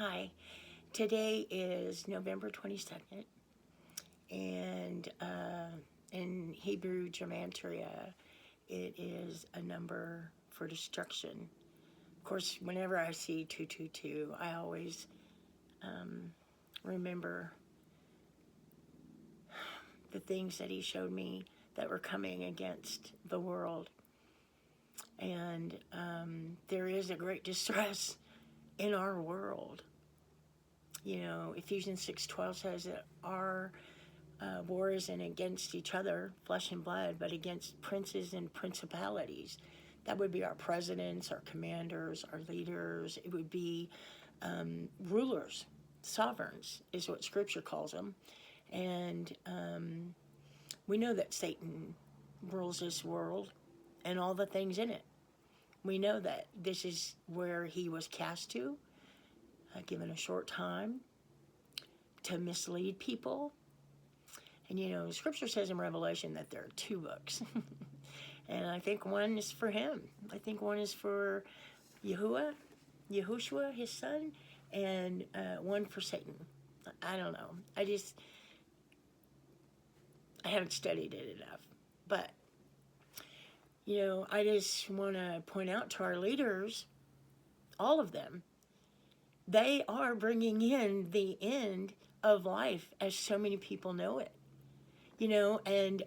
Hi, today is November 22nd, and in Hebrew Gematria, it is a number for destruction. Of course, whenever I see 222, I always remember the things that he showed me that were coming against the world. And there is a great distress in our world. You know, Ephesians 6:12 says that our war isn't against each other, flesh and blood, but against princes and principalities. That would be our presidents, our commanders, our leaders. It would be rulers, sovereigns, is what Scripture calls them. And we know that Satan rules this world and all the things in it. We know that this is where he was cast to, given a short time to mislead people. And you know, Scripture says in Revelation that there are two books. And I think one is for him. I think one is for Yahushua, his son, and one for Satan. I don't know. I haven't studied it enough. But, you know, I just want to point out to our leaders, all of them, they are bringing in the end of life as so many people know it. You know, and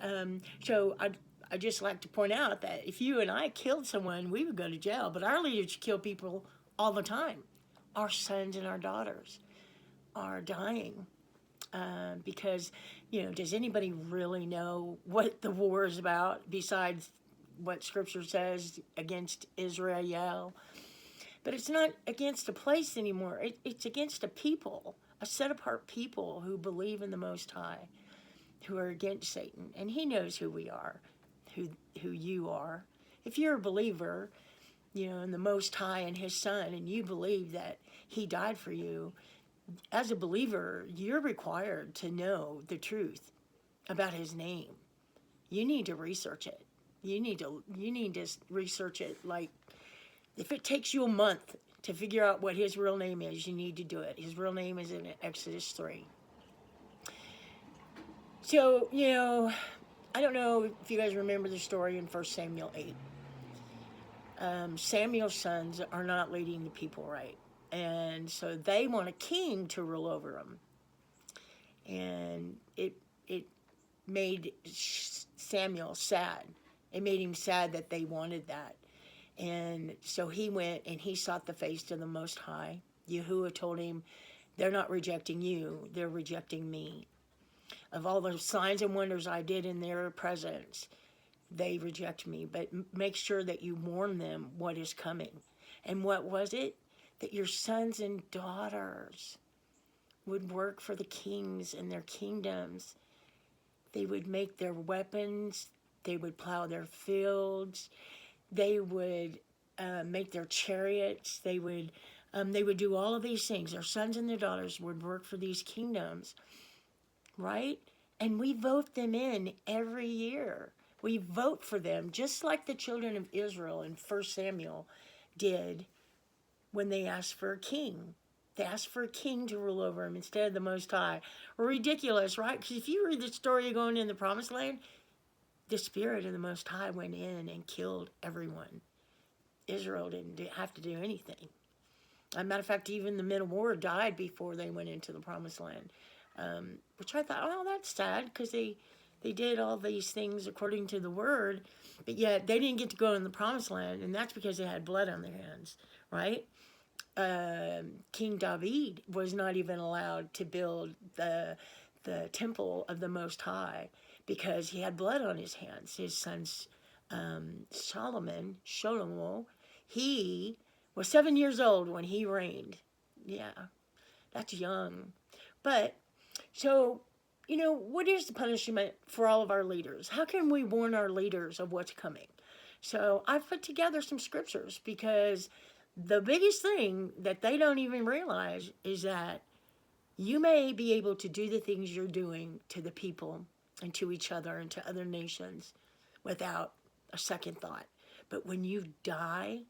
so I just like to point out that if you and I killed someone, we would go to jail. But our leaders kill people all the time. Our sons and our daughters are dying because, you know, does anybody really know what the war is about besides what Scripture says against Israel? But it's not against a place anymore. It's against a people, a set-apart people who believe in the Most High, who are against Satan. And he knows who we are, who you are. If you're a believer, you know, in the Most High and his Son, and you believe that he died for you, as a believer, you're required to know the truth about his name. You need to research it. You need to research it. Like, if it takes you a month to figure out what his real name is, you need to do it. His real name is in Exodus 3. So, you know, I don't know if you guys remember the story in 1 Samuel 8. Samuel's sons are not leading the people right. And so they want a king to rule over them. And it made Samuel sad. It made him sad that they wanted that. And so he went and he sought the face of the Most High. Yahuwah told him, they're not rejecting you, they're rejecting me. Of all the signs and wonders I did in their presence, they reject me. But make sure that you warn them what is coming. And what was it? That your sons and daughters would work for the kings and their kingdoms. They would make their weapons. They would plow their fields. They would make their chariots. They would do all of these things. Their sons and their daughters would work for these kingdoms, right? And we vote them in every year. We vote for them, just like the children of Israel in 1 Samuel did when they asked for a king. They asked for a king to rule over them instead of the Most High. Ridiculous, right? Because if you read the story of going in the Promised Land, the Spirit of the Most High went in and killed everyone. Israel didn't have to do anything. As a matter of fact, even the men of war died before they went into the Promised Land. Which I thought, oh, that's sad, because they did all these things according to the Word, but yet they didn't get to go in the Promised Land, and that's because they had blood on their hands, right? King David was not even allowed to build the temple of the Most High because he had blood on his hands. His son Solomon, he was 7 years old when he reigned. Yeah, that's young. But, so, you know, what is the punishment for all of our leaders? How can we warn our leaders of what's coming? So I've put together some scriptures, because the biggest thing that they don't even realize is that you may be able to do the things you're doing to the people and to each other and to other nations without a second thought. But when you die,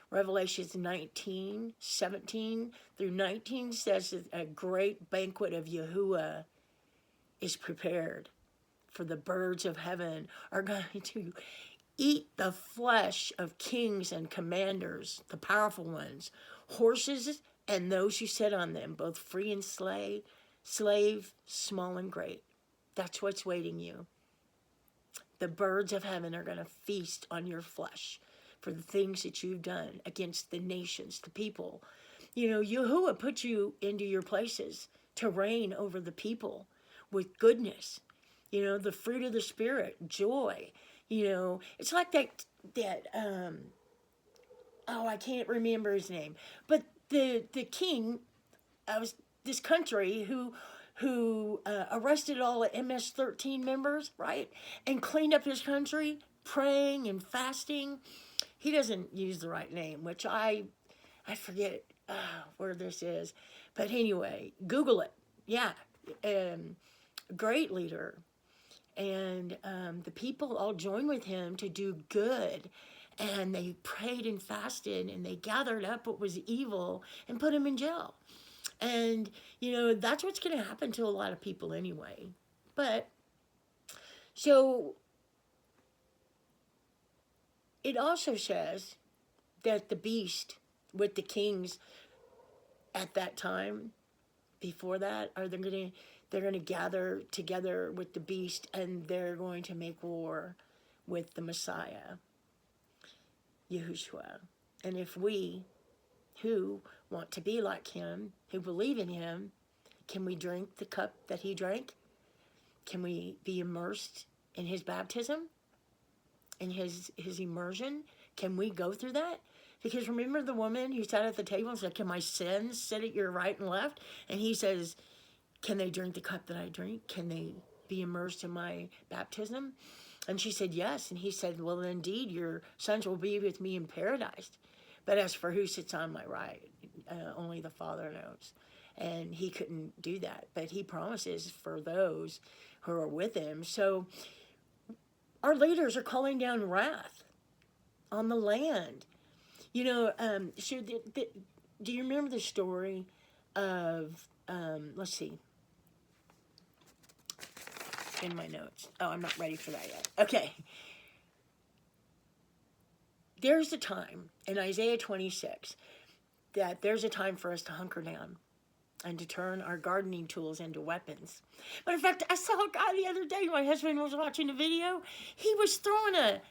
Revelations 19:17 through 19 says that a great banquet of Yahuwah is prepared, for the birds of heaven are going to eat the flesh of kings and commanders, the powerful ones, horses and those who sit on them, both free and slave, small and great. That's what's waiting you. The birds of heaven are going to feast on your flesh for the things that you've done against the nations, the people. You know, Yahuwah put you into your places to reign over the people with goodness. You know, the fruit of the Spirit, joy. You know, it's like I can't remember his name, but the king of this country who arrested all the MS-13 members, right, and cleaned up his country, praying and fasting. He doesn't use the right name, which I forget where this is, but anyway, Google it. Yeah, great leader. And the people all joined with him to do good. And they prayed and fasted, and they gathered up what was evil and put him in jail. And, you know, that's what's going to happen to a lot of people anyway. But, so, it also says that the beast with the kings at that time, before that, they're going to gather together with the beast, and they're going to make war with the Messiah, Yahushua. And if we, who want to be like him, who believe in him, can we drink the cup that he drank? Can we be immersed in his baptism, in his immersion? Can we go through that? Because remember the woman who sat at the table and said, can my sins sit at your right and left? And he says, can they drink the cup that I drink? Can they be immersed in my baptism? And she said, yes. And he said, well, indeed, your sons will be with me in paradise. But as for who sits on my right, only the Father knows. And he couldn't do that. But he promises for those who are with him. So our leaders are calling down wrath on the land. You know, do you remember the story of, let's see, in my notes. Oh, I'm not ready for that yet. Okay. There's a time in Isaiah 26 that there's a time for us to hunker down and to turn our gardening tools into weapons. But in fact, I saw a guy the other day, my husband was watching a video. He was throwing a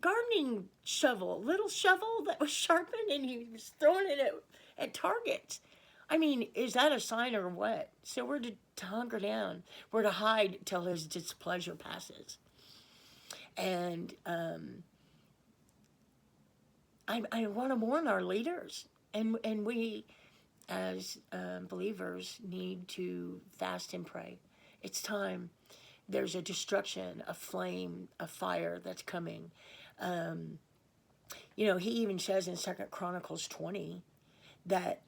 gardening shovel, little shovel that was sharpened, and he was throwing it at targets. I mean, is that a sign or what? So we're to hunker down. We're to hide till his displeasure passes. And I want to warn our leaders. And we, as believers, need to fast and pray. It's time. There's a destruction, a flame, a fire that's coming. You know, he even says in 2 Chronicles 20 that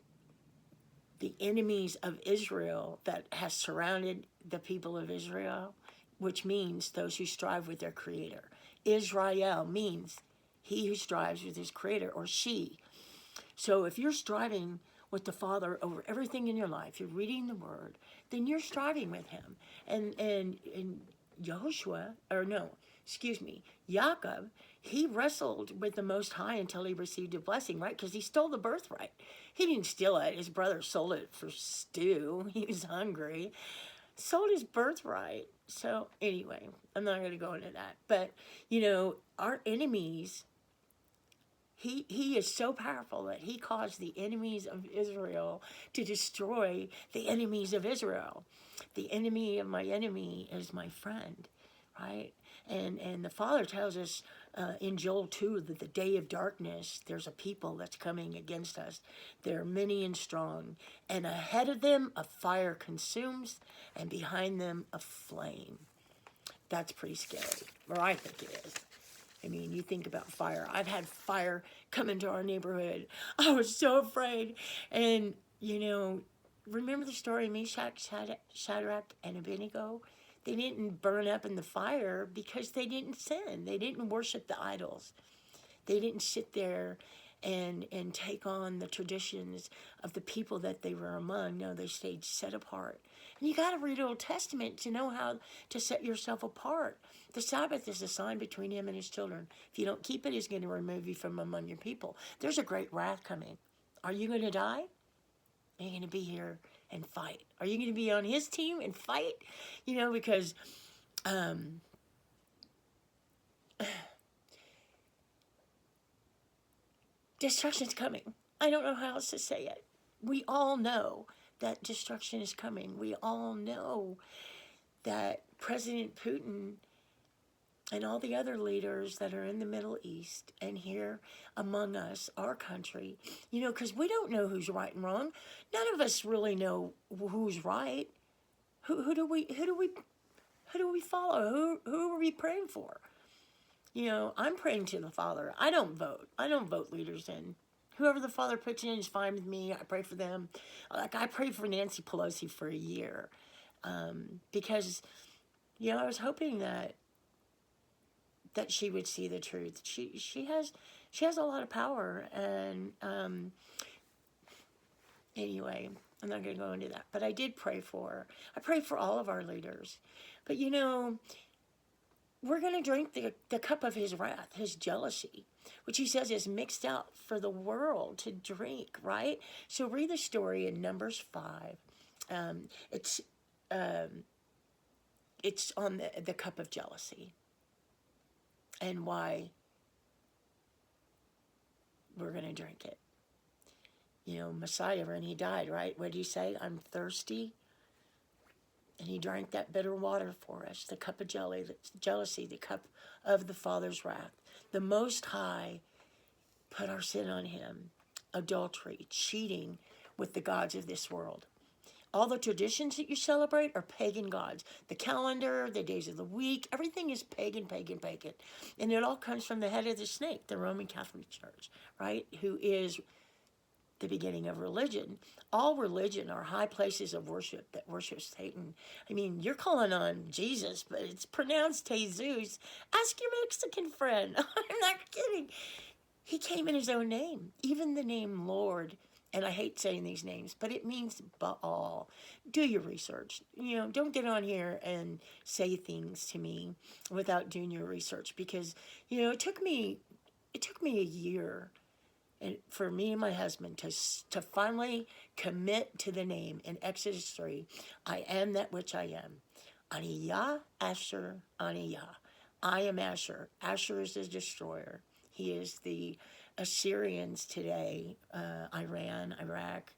the enemies of Israel that has surrounded the people of Israel, which means those who strive with their Creator. Israel means he who strives with his Creator, or she. So if you're striving with the Father over everything in your life, you're reading the Word, then you're striving with him. And Jacob, he wrestled with the Most High until he received a blessing, right? Because he stole the birthright. He didn't steal it. His brother sold it for stew. He was hungry. Sold his birthright. So anyway, I'm not going to go into that. But, you know, our enemies, he is so powerful that he caused the enemies of Israel to destroy the enemies of Israel. The enemy of my enemy is my friend, right? And the Father tells us in Joel 2 that the day of darkness, there's a people that's coming against us. They're many and strong. And ahead of them, a fire consumes, and behind them, a flame. That's pretty scary, or I think it is. I mean, you think about fire. I've had fire come into our neighborhood. I was so afraid. And, you know, remember the story of Meshach, Shadrach, and Abednego? They didn't burn up in the fire because they didn't sin. They didn't worship the idols. They didn't sit there and take on the traditions of the people that they were among. No, they stayed set apart. And you got to read Old Testament to know how to set yourself apart. The Sabbath is a sign between him and his children. If you don't keep it, he's going to remove you from among your people. There's a great wrath coming. Are you going to die? Are you going to be here and fight? Are you going to be on his team and fight? You know, because destruction's coming. I don't know how else to say it. We all know that destruction is coming. We all know that President Putin and all the other leaders that are in the Middle East and here among us, our country, you know, because we don't know who's right and wrong. None of us really know who's right. Who do we follow? Who are we praying for? You know, I'm praying to the Father. I don't vote. I don't vote leaders in. Whoever the Father puts in is fine with me. I pray for them. Like, I prayed for Nancy Pelosi for a year because, you know, I was hoping that she would see the truth. She has a lot of power, and anyway, I'm not going to go into that. But I did pray for her. I prayed for all of our leaders. But, you know, we're going to drink the cup of his wrath, his jealousy, which he says is mixed out for the world to drink, right? So read the story in Numbers 5. It's on the cup of jealousy and why we're going to drink it. You know, Messiah, when he died, right? What did he say? I'm thirsty. And he drank that bitter water for us, the cup of jealousy, the cup of the Father's wrath. The Most High put our sin on him. Adultery, cheating with the gods of this world. All the traditions that you celebrate are pagan gods. The calendar, the days of the week, everything is pagan, pagan, pagan. And it all comes from the head of the snake, the Roman Catholic Church, right? Who is the beginning of religion. All religion are high places of worship that worship Satan. I mean, you're calling on Jesus, but it's pronounced Jesus. Ask your Mexican friend. I'm not kidding. He came in his own name. Even the name Lord, and I hate saying these names, but it means Baal. Do your research. You know, don't get on here and say things to me without doing your research, because, you know, it took me a year and for me and my husband to finally commit to the name in Exodus 3. I am that which I am. Aniyah, Asher, Aniyah. I am Asher. Asher is the destroyer. He is the Assyrians today, Iran, Iraq.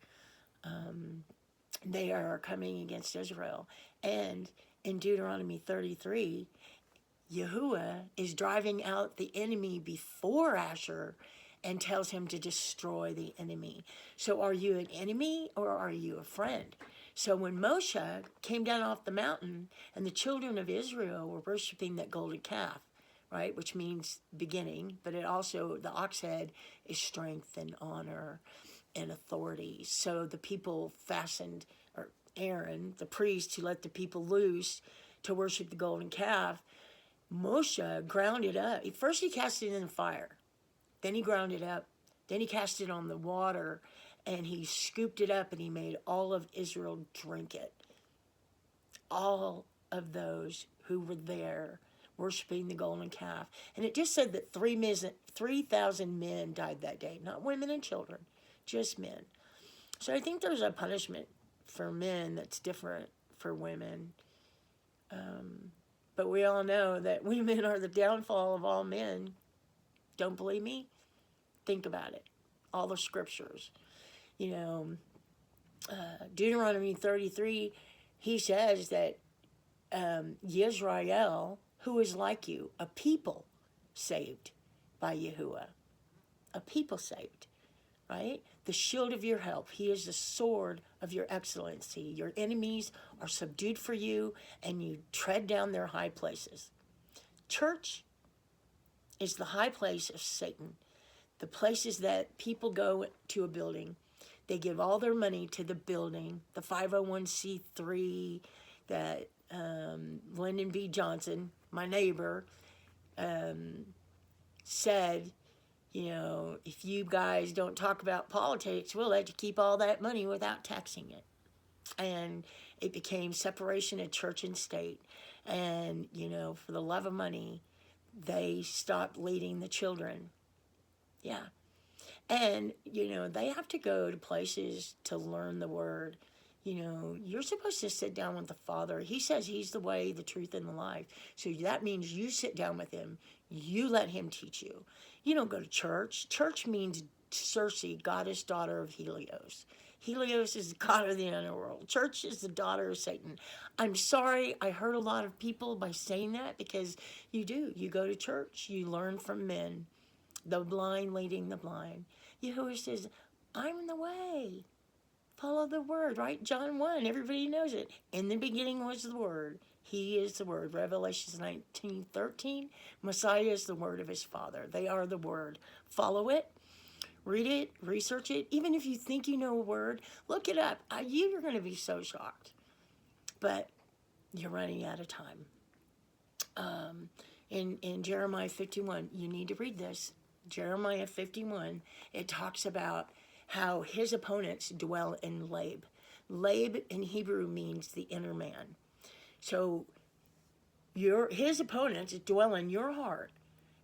They are coming against Israel. And in Deuteronomy 33, Yahuwah is driving out the enemy before Asher and tells him to destroy the enemy. So are you an enemy or are you a friend? So when Moshe came down off the mountain and the children of Israel were worshiping that golden calf, right, which means beginning, but it also, the ox head is strength and honor and authority. So the people fastened, or Aaron, the priest, who let the people loose to worship the golden calf, Moshe ground it up. First he cast it in the fire. Then he ground it up. Then he cast it on the water, and he scooped it up, and he made all of Israel drink it. All of those who were there worshiping the golden calf. And it just said that 3,000 men died that day. Not women and children, just men. So I think there's a punishment for men that's different for women. But we all know that women are the downfall of all men. Don't believe me? Think about it. All the scriptures. You know, Deuteronomy 33, he says that Yisrael, who is like you, a people saved by Yahuwah. A people saved, right? The shield of your help. He is the sword of your excellency. Your enemies are subdued for you, and you tread down their high places. Church is the high place of Satan. The places that people go to a building. They give all their money to the building. The 501c3 that Lyndon B. Johnson, my neighbor, said You know, if you guys don't talk about politics, we'll let you keep all that money without taxing it. And it became separation of church and state. And, you know, for the love of money, they stopped leading the children. Yeah. And, you know, they have to go to places to learn the word. You know, you're supposed to sit down with the Father. He says he's the way, the truth, and the life. So that means you sit down with him. You let him teach you. You don't go to church. Church means Circe, goddess daughter of Helios. Helios is the god of the underworld. Church is the daughter of Satan. I'm sorry I hurt a lot of people by saying that, because you do. You go to church. You learn from men. The blind leading the blind. Yahuwah says, I'm the way. Follow the word, right? John 1, everybody knows it. In the beginning was the word. He is the word. Revelation 19:13. Messiah is the word of his Father. They are the word. Follow it. Read it. Research it. Even if you think you know a word, look it up. You're going to be so shocked. But you're running out of time. In Jeremiah 51, you need to read this. Jeremiah 51, it talks about how his opponents dwell in Lab. Lab in Hebrew means the inner man. So his opponents dwell in your heart,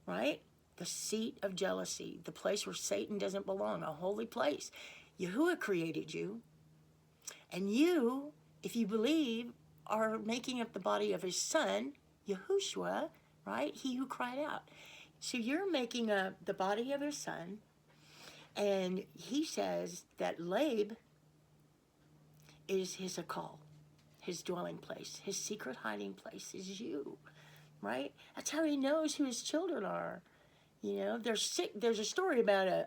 right? The seat of jealousy, the place where Satan doesn't belong, a holy place. Yahuwah created you. And you, if you believe, are making up the body of his son, Yahushua, right? He who cried out. So you're making up the body of his son. And he says that Lab is his akal, his dwelling place, his secret hiding place is you, right? That's how he knows who his children are. You know, there's a story about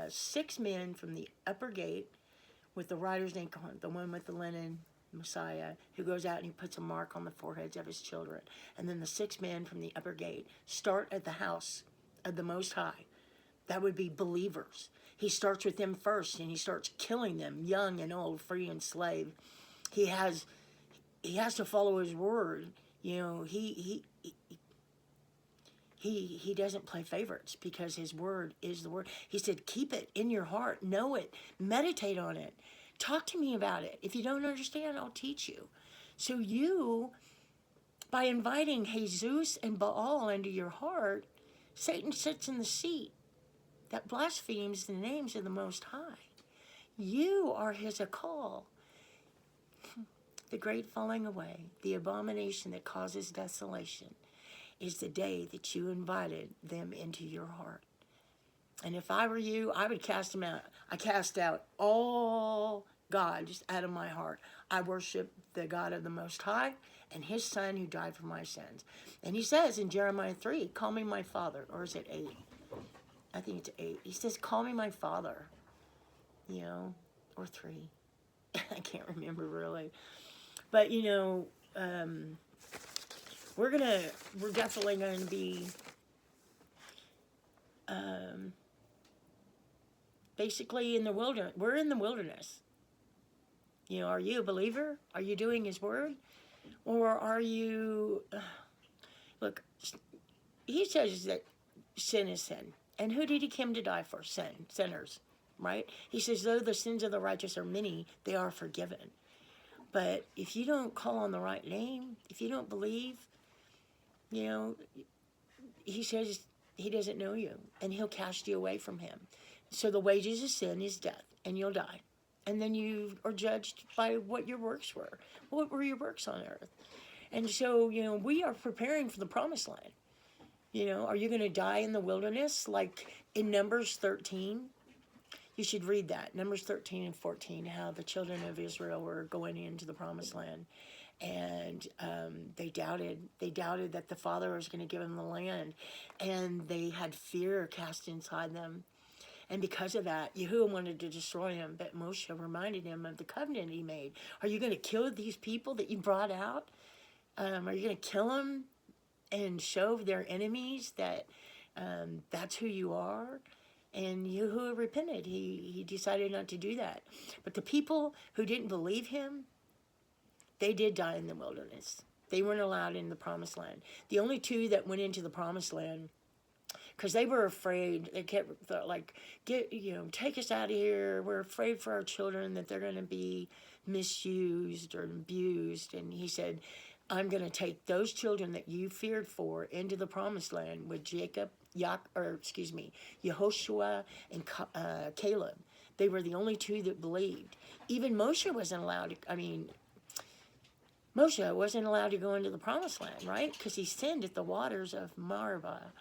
6 men from the upper gate with the rider's name, the one with the linen, Messiah, who goes out and he puts a mark on the foreheads of his children. And then the 6 men from the upper gate start at the house of the Most High. That would be believers. He starts with them first, and he starts killing them, young and old, free and slave. He has to follow his word. You know, he doesn't play favorites, because his word is the word. He said, keep it in your heart, know it, meditate on it, talk to me about it. If you don't understand, I'll teach you. So you, by inviting Jesus and Baal into your heart, Satan sits in the seat that blasphemes the names of the Most High. You are his akal. The great falling away, the abomination that causes desolation, is the day that you invited them into your heart. And if I were you, I would cast them out. I cast out all gods out of my heart. I worship the God of the Most High and his Son who died for my sins. And he says in Jeremiah 3, call me my Father. Or is it 8? I think it's 8. He says, call me my Father. You know, or 3. I can't remember really. But, you know, we're definitely going to be basically in the wilderness. We're in the wilderness. You know, are you a believer? Are you doing his word? Or are you... Look, he says that sin is sin. And who did he come to die for? Sinners, right? He says, though the sins of the righteous are many, they are forgiven. But if you don't call on the right name, if you don't believe, you know, he says he doesn't know you, and he'll cast you away from him. So the wages of sin is death, and you'll die. And then you are judged by what your works were. What were your works on earth? And so, you know, we are preparing for the promised land. You know, are you going to die in the wilderness like in Numbers 13? You should read that, Numbers 13 and 14, how the children of Israel were going into the promised land. And they doubted that the Father was going to give them the land. And they had fear cast inside them. And because of that, Yahuwah wanted to destroy him. But Moshe reminded him of the covenant he made. Are you going to kill these people that you brought out? Are you going to kill them and show their enemies that that's who you are? And Yahuwah repented. He decided not to do that. But the people who didn't believe him, they did die in the wilderness. They weren't allowed in the promised land. The only 2 that went into the promised land because they were afraid. They kept like, take us out of here. We're afraid for our children that they're going to be misused or abused. And he said, I'm going to take those children that you feared for into the promised land with Yehoshua and Caleb. They were the only two that believed. Even Moshe wasn't allowed to, Moshe wasn't allowed to go into the promised land, right? Because he sinned at the waters of Marva,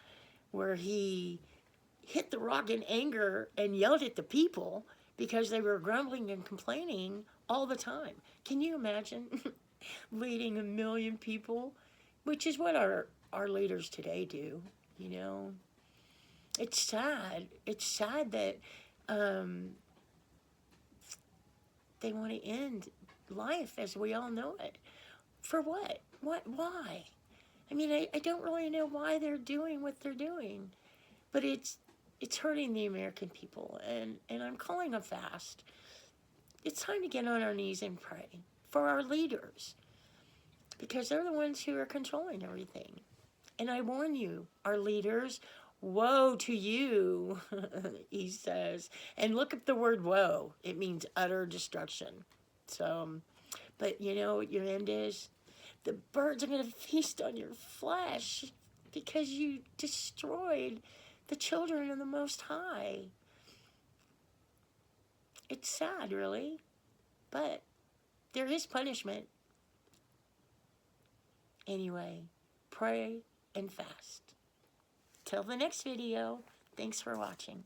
where he hit the rock in anger and yelled at the people because they were grumbling and complaining all the time. Can you imagine leading 1 million people? Which is what our leaders today do, you know? It's sad. It's sad that they want to end life as we all know it. For what? Why? I mean, I don't really know why they're doing what they're doing. But it's hurting the American people. And I'm calling a fast. It's time to get on our knees and pray for our leaders. Because they're the ones who are controlling everything. And I warn you, our leaders, woe to you, he says. And look up the word woe. It means utter destruction. So, but you know what your end is? The birds are going to feast on your flesh because you destroyed the children of the Most High. It's sad, really. But there is punishment. Anyway, pray and fast. Till the next video, thanks for watching.